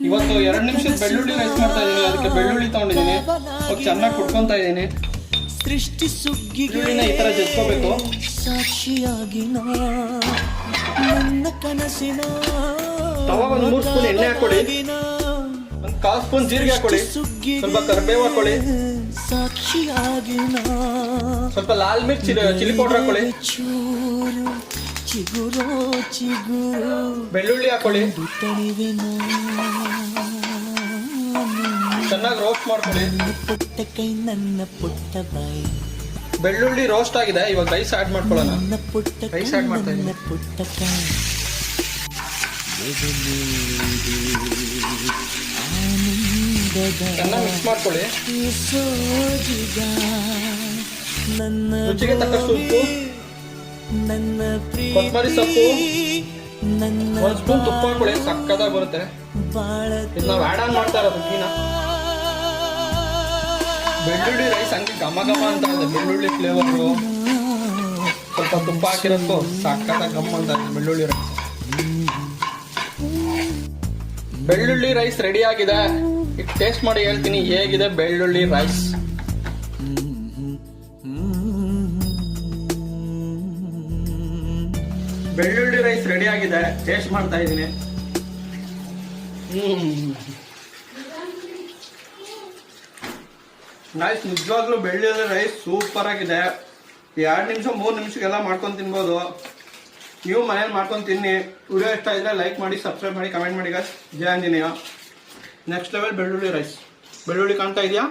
ಇವತ್ತು 2 ನಿಮಿಷದ ಬೆಳ್ಳುಳ್ಳಿ ರೈಸ್ ಮಾಡ್ತಾ ಇದ್ದೀನಿ. ಅದಕ್ಕೆ ಬೆಳ್ಳುಳ್ಳಿ ತಗೊಂಡಿದ್ದೀನಿ, ಚೆನ್ನಾಗಿ ಕುಟ್ಕೊಂತಾ ಇದ್ದೀನಿ. ಬೆಳ್ಳುಳ್ಳಿನ ಈ ಥರ ಜಜ್ಕೋಬೇಕು. ಸಾಕ್ಷಿಯಾಗಿ ನನ್ನ ಕನಸಿನ ತವ 1 3 ಸ್ಪೂನ್ ಎಣ್ಣೆ ಹಾಕೊಳ್ಳಿ, 1 ಕಾಲು ಸ್ಪೂನ್ ಜೀರಿಗೆ ಹಾಕೊಳ್ಳಿ, ಸ್ವಲ್ಪ ಕರಿಬೇವು ಹಾಕೊಳ್ಳಿ, ಸ್ವಲ್ಪ ಲಾಲ್ ಮಿರ್ಚಿ ಚಿಲ್ಲಿ ಪೌಡರ್ ಹಾಕೊಳ್ಳಿ, ಬೆಳ್ಳುಳ್ಳಿ ಹಾಕೊಳ್ಳಿ, ಚೆನ್ನಾಗಿ ರೋಸ್ಟ್ ಮಾಡ್ಕೊಳ್ಳಿ. ಬೆಳ್ಳುಳ್ಳಿ ರೋಸ್ಟ್ ಆಗಿದೆ, ಇವಾಗ ರೈಸ್ ಆಡ್ ಮಾಡ್ಕೊಳ್ಳೋಣ. ರೈಸ್ ಆಡ್ ಮಾಡ್ತಾ ಇದ್ದೀನಿ. ಚೆನ್ನಾಗಿ ಮಿಕ್ಸ್ ಮಾಡ್ಕೊಳ್ಳಿ. ರುಚಿಗೆ ತಕ್ಕಷ್ಟು ಉಪ್ಪು, ಕೊತ್ತಂಬರಿ ಸೊಪ್ಪು, 1 ಸ್ಪೂನ್ ತುಪ್ಪ ಹಾಕೊಳ್ಳಿ, ಸಕ್ಕತ್ತಾಗಿ ಬರುತ್ತೆ. ಇದು ನಾವು ಆಡ್ ಆನ್ ಮಾಡ್ತಾ ಇರೋದು ಟೀನ. ಬೆಳ್ಳುಳ್ಳಿ ರೈಸ್ ಹಂಗೆ ಘಮ ಘಮ ಅಂತ ಇದೆ. ಬೆಳ್ಳುಳ್ಳಿ ಫ್ಲೇವರು ಸ್ವಲ್ಪ ತುಪ್ಪ ಹಾಕಿರೋದು ಸಕ್ಕತ್ತಾಗಿ ಘಮ ಅಂತ ಇದೆ ಬೆಳ್ಳುಳ್ಳಿ ರೈಸ್. ಬೆಳ್ಳುಳ್ಳಿ ರೈಸ್ ರೆಡಿ ಆಗಿದೆ. ಈಗ ಟೇಸ್ಟ್ ಮಾಡಿ ಹೇಳ್ತೀನಿ ಹೇಗಿದೆ ಬೆಳ್ಳುಳ್ಳಿ ರೈಸ್. ಬೆಳ್ಳುಳ್ಳಿ ರೈಸ್ ರೆಡಿ ಆಗಿದೆ, ಟೇಸ್ಟ್ ಮಾಡ್ತಾ ಇದ್ದೀನಿ. ನೈಸ್, ನಿಜವಾಗ್ಲೂ ಬೆಳ್ಳುಳ್ಳಿ ರೈಸ್ ಸೂಪರ್ ಆಗಿದೆ. 2 ನಿಮಿಷ 3 ನಿಮಿಷಕ್ಕೆಲ್ಲ ಮಾಡ್ಕೊಂಡು ತಿನ್ಬೋದು. ನೀವು ಮನೇಲಿ ಮಾಡ್ಕೊಂಡು ತಿನ್ನಿ. ವಿಡಿಯೋ ಇಷ್ಟ ಇದ್ರೆ ಲೈಕ್ ಮಾಡಿ, ಸಬ್ಸ್ಕ್ರೈಬ್ ಮಾಡಿ, ಕಮೆಂಟ್ ಮಾಡಿ ಗಾಯ್ಸ್. ಜಯ ಆಂಜನೇಯ. ನೆಕ್ಸ್ಟ್ ಲೆವೆಲ್ ಬೆಳ್ಳುಳ್ಳಿ ರೈಸ್. ಬೆಳ್ಳುಳ್ಳಿ ಕಾಣ್ತಾ ಇದೆಯಾ?